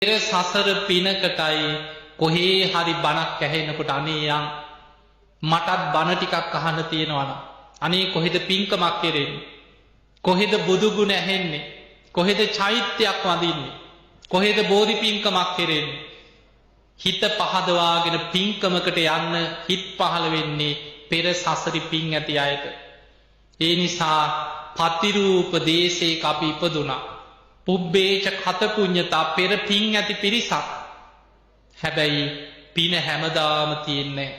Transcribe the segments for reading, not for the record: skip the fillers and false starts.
පෙර සසර පිනකටයි කොහේ හරි බණක් ඇහෙනකොට අනේ යම් මටත් බණ ටිකක් අහන්න තියෙනවනම් අනේ කොහෙද පින්කමක් කෙරෙන්නේ කොහෙද බුදු ගුණ ඇහෙන්නේ කොහෙද චෛත්‍යයක් වඳින්නේ කොහෙද බෝධි පින්කමක් කෙරෙන්නේ හිත පහදවාගෙන පින්කමකට යන්න හිත පහළ වෙන්නේ පෙර සසරි පින් ඇති අයට ඒ නිසා පතිරූප දේශයක අපි ඉපදුනා පුබ්බේච කත පුඤ්ඤතා පෙර පින් ඇති පිරිසක් හැබැයි පින හැමදාම තියෙන්නේ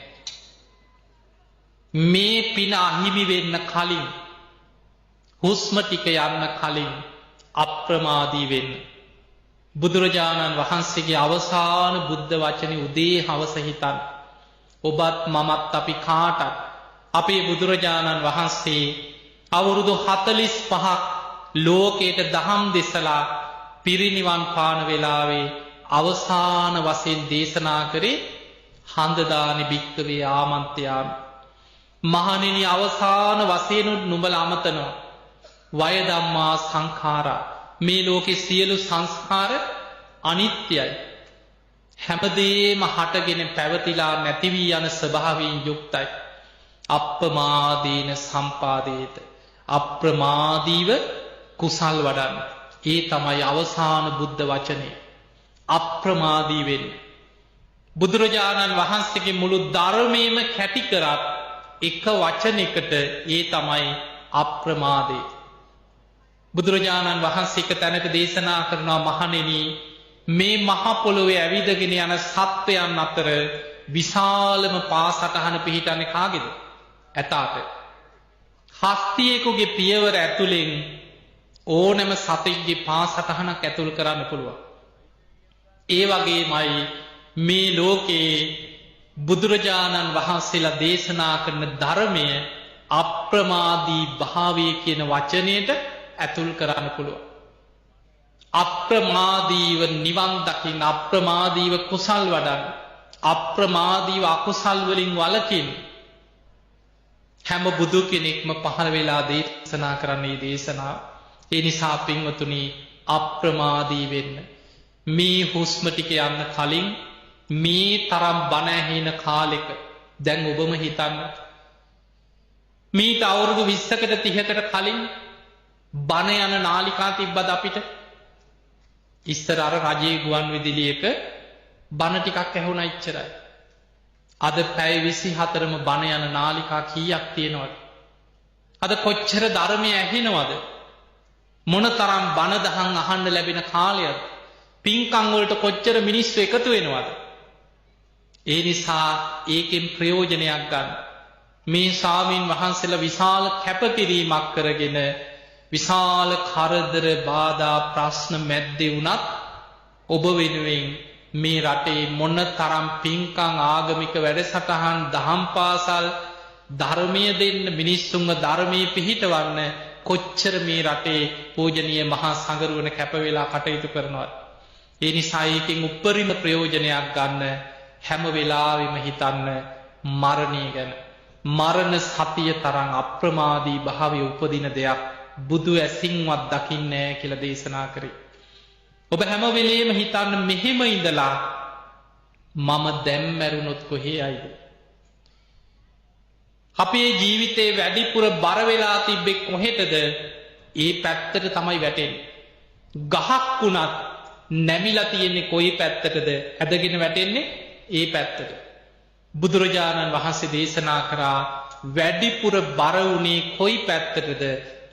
මේ පින අහිමි වෙන්න කලින් හුස්ම ටික යන්න කලින් අප්‍රමාදී වෙන්න බුදුරජාණන් වහන්සේගේ අවසාන බුද්ධ වචනේ උදේ හවස හිතන් ඔබත් මමත් අපි කාටත් අපේ බුදුරජාණන් වහන්සේ අවුරුදු 45ක් ලෝකයට දහම් දෙසලා පිරිනිවන් පාන වෙලාවේ අවසාන වශයෙන් දේශනා කරේ හන්දදානි භික්කවේ ආමන්ත්‍යාමි මහණෙනි අවසාන වශයෙන් නුඹලා අමතනවා වය ධම්මා සංඛාරා මේ ලෝකේ සියලු සංස්කාර අනිත්‍යයි හැමදේම හටගෙන පැවතිලා නැති වී යන ස්වභාවයෙන් යුක්තයි අප්‍රමාදීන සම්පාදේත අප්‍රමාදීව කුසල් වඩන්න ඒ තමයි අවසාන බුද්ධ වචනේ අප්‍රමාදී වෙන්න බුදුරජාණන් වහන්සේගේ මුළු ධර්මයේම කැටි කරත් එක වචනයකට ඒ තමයි අප්‍රමාදේ බුදුරජාණන් වහන්සේ එක තැනක දේශනා කරනවා මහණෙනි මේ මහ පොළොවේ ඇවිදගෙන යන සත්වයන් අතර විශාලම පාසටහන පිහිටන්නේ කාගේද ඇතාට හස්තියෙකුගේ පියවර ඇතුලෙන් ඕනෑම සතෙක්ගේ පාසටහනක් ඇතුල් කරන්න පුළුවන් ඒ වගේමයි මේ ලෝකේ බුදුරජාණන් වහන්සේලා දේශනා කරන ධර්මය අප්‍රමාදී භාවය කියන වචනයට ඇතුල් කරන්න පුළුවන් අප්‍රමාදීව නිවන් දකින්න අප්‍රමාදීව කුසල් වඩන්න අප්‍රමාදීව අකුසල් වලින් වළකින්න හැම බුදු කෙනෙක්ම පහළ වෙලා දේශනා කරන්නේ දේශනා ඒ නිසා පින්වතුනි අප්‍රමාදී වෙන්න මේ හුස්ම ටික යන්න කලින් මේ තරම් බණ ඇහෙන කාලෙක දැන් ඔබම හිතන්න මීට අවුරුදු 20කට 30කට කලින් බණ යන නාලිකා තිබ්බද අපිට ඉස්සර අර රජයේ ගුවන් විදුලියක බණ ටිකක් ඇහුණා ඉච්චරයි අද පැය 24ම බණ යන නාලිකා කීයක් තියෙනවද අද කොච්චර ධර්මය ඇහෙනවද මොනතරම් බණ දහම් අහන්න ලැබෙන කාලයක්ද පින්කම් වලට කොච්චර මිනිස්සු එකතු වෙනවද ඒ නිසා ඒකෙන් ප්‍රයෝජනයක් ගන්න මේ ස්වාමීන් වහන්සේලා විශාල කැපකිරීමක් කරගෙන විශාල කරදර බාධා ප්‍රශ්න මැද්දේ වුණත් ඔබ වෙනුවෙන් මේ රටේ මොනතරම් පින්කම් ආගමික වැඩසටහන් දහම් පාසල් ධර්මයේ දෙන්න මිනිස්සුන්ව ධර්මයේ පිහිටවන්න කොච්චර මේ රටේ පූජනීය මහා සංඝරුවන කැප වෙලා කටයුතු කරනවද ඒ නිසා ඒකෙන් උපරිම ප්‍රයෝජනයක් ගන්න හැම වෙලාවෙම හිතන්න මරණය ගැන මරණ සතිය තරම් අප්‍රමාදී භාවය උපදින දෙයක් බුදු ඇසින්වත් දකින්නේ නැහැ කියලා දේශනා කරේ ඔබ හැම වෙලෙම හිතන්න මෙහෙම ඉඳලා මම දැන් මැරුණොත් කොහේ යයිද අපේ ජීවිතේ වැඩිපුර බර වෙලා තිබ්බේ කොහෙටද ඒ පැත්තට තමයි වැටෙන්නේ ගහක් වුණත් නැමිලා තියෙන්නේ කොයි පැත්තටද ඇදගෙන වැටෙන්නේ ඒ පැත්තට බුදුරජාණන් වහන්සේ දේශනා කරා වැඩිපුර බර වුණේ කොයි පැත්තටද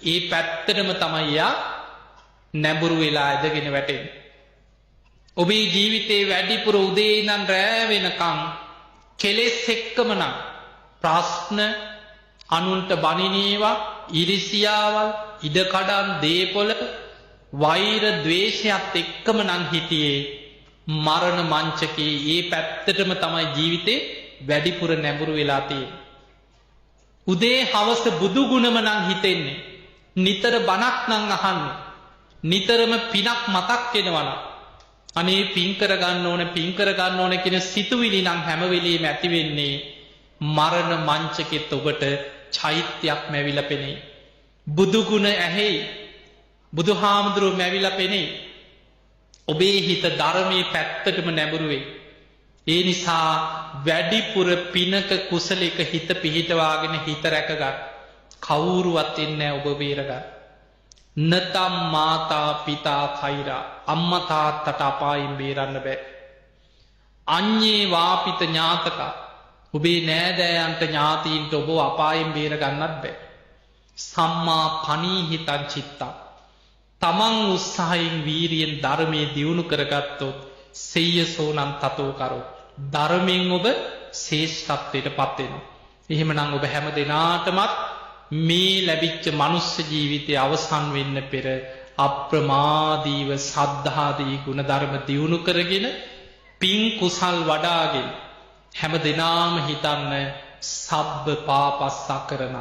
ඒ පැත්තටම තමයි යා නැඹුරු වෙලා ඇදගෙන වැටෙන්නේ ඔබේ ජීවිතේ වැඩිපුර උදේ ඉඳන් රෑ වෙනකම් කෙලෙස් එක්කම නම් ප්‍රශ්න අනුන්ට බනිනේවා ඉරිසියාවල් ඉඩකඩම් දීපොළ වෛර ද්වේෂයත් එක්කම නම් හිටියේ මරණ මංචකේ ඒ පැත්තටම තමයි ජීවිතේ වැඩිපුර නැඹුරු වෙලා තියෙන්නේ උදේ හවස බුදු ගුණම නම් හිතෙන්නේ නිතර බණක් නම් අහන්නේ නිතරම පිනක් මතක් වෙනවනම් අනේ පින් කරගන්න ඕන කියන සිතුවිලි නම් හැම වෙලෙම ඇති වෙන්නේ මරණ මංචකෙත් ඔබට චෛත්‍යයක් මැවිලා පෙනේ බුදු ගුණ ඇහි බුදුහාමුදුරුවෝ මැවිලා පෙනේ ඔබේ හිත ධර්මයේ පැත්තටම නැඹුරු වෙයි. ඒ නිසා වැඩිපුර පිනක කුසලයක හිත පිහිටවාගෙන හිත රැකගන්න. කවුරුවත් එන්නේ ඔබ බේරගන්න. නතම් මාතා පිතා කෛරා අම්මා තාත්තට අපායින් බේරන්න බෑ. අඤ්ඤේ වාපිත ඥාතක ඔබේ නෑදෑයන්ට ඥාතීන්ට ඔබ අපායින් බේර ගන්නත් බෑ. සම්මා පනීහිතං චිත්තං තමන් උත්සාහයෙන් වීරියෙන් ධර්මයේ දියුණු කරගත්තොත් සෙය්‍යසෝනං තතෝ කරෝ ධර්මයෙන් ඔබ ශ්‍රේෂ්ඨත්වයට පත් වෙනවා. එහෙමනම් ඔබ හැම දිනාටමත් මේ ලැබිච්ච මනුස්ස ජීවිතය අවසන් වෙන්න පෙර අප්‍රමාදීව සද්ධාදී ගුණ ධර්ම දියුණු කරගෙන පින් කුසල් වඩාගෙන හැම දිනාම හිතන්න සබ්බ පාපස්සකරණ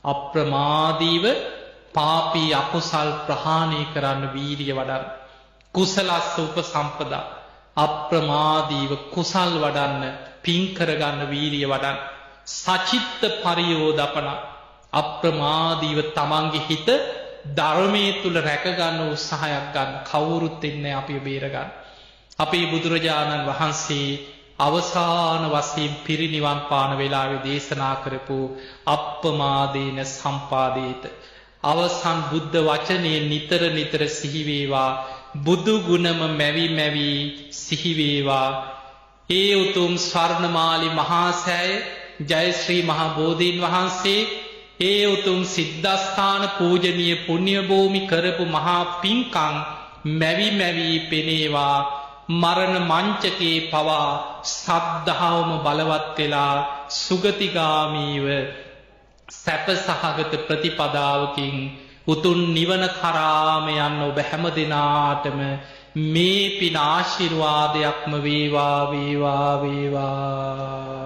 අප්‍රමාදීව පාපී අකුසල් ප්‍රහාණය කරන්න වීරිය වඩන්න. කුසලස්ස උපසම්පදා අප්‍රමාදීව කුසල් වඩන්න පින් කරගන්න වීරිය වඩන්න. සචිත්ත පරියෝදපන අප්‍රමාදීව තමන්ගේ හිත ධර්මයේ තුල රැකගන්න උත්සාහයක් ගන්න. කවුරුත් එන්නේ අපි බේරගන්න. අපේ බුදුරජාණන් වහන්සේ අවසාන වශයෙන් පිරිනිවන් පාන වෙලාවේ දේශනා කරපු අප්පමාදේන සම්පාදේත අවසන් බුද්ධ වචනේ නිතර නිතර සිහි වේවා. බුදු ගුණම මැවි මැවි සිහි වේවා. ඒ උතුම් ස්වර්ණමාලි මහා සෑය ජය ශ්‍රී මහා බෝධීන් වහන්සේ ඒ උතුම් සිද්ධාස්ථාන පූජනීය පුණ්‍ය භූමි කරපු මහා පින්කම් මැවි මැවි පෙනේවා. මරණ මංචකේ පවා සද්ධාවම බලවත් වෙලා සුගතිගාමීව සැප සහගත ප්‍රතිපදාවකින් උතුම් නිවන කරාම යන්න ඔබ හැම දිනාටම මේ පින ආශිර්වාදයක්ම වේවා වේවා වේවා.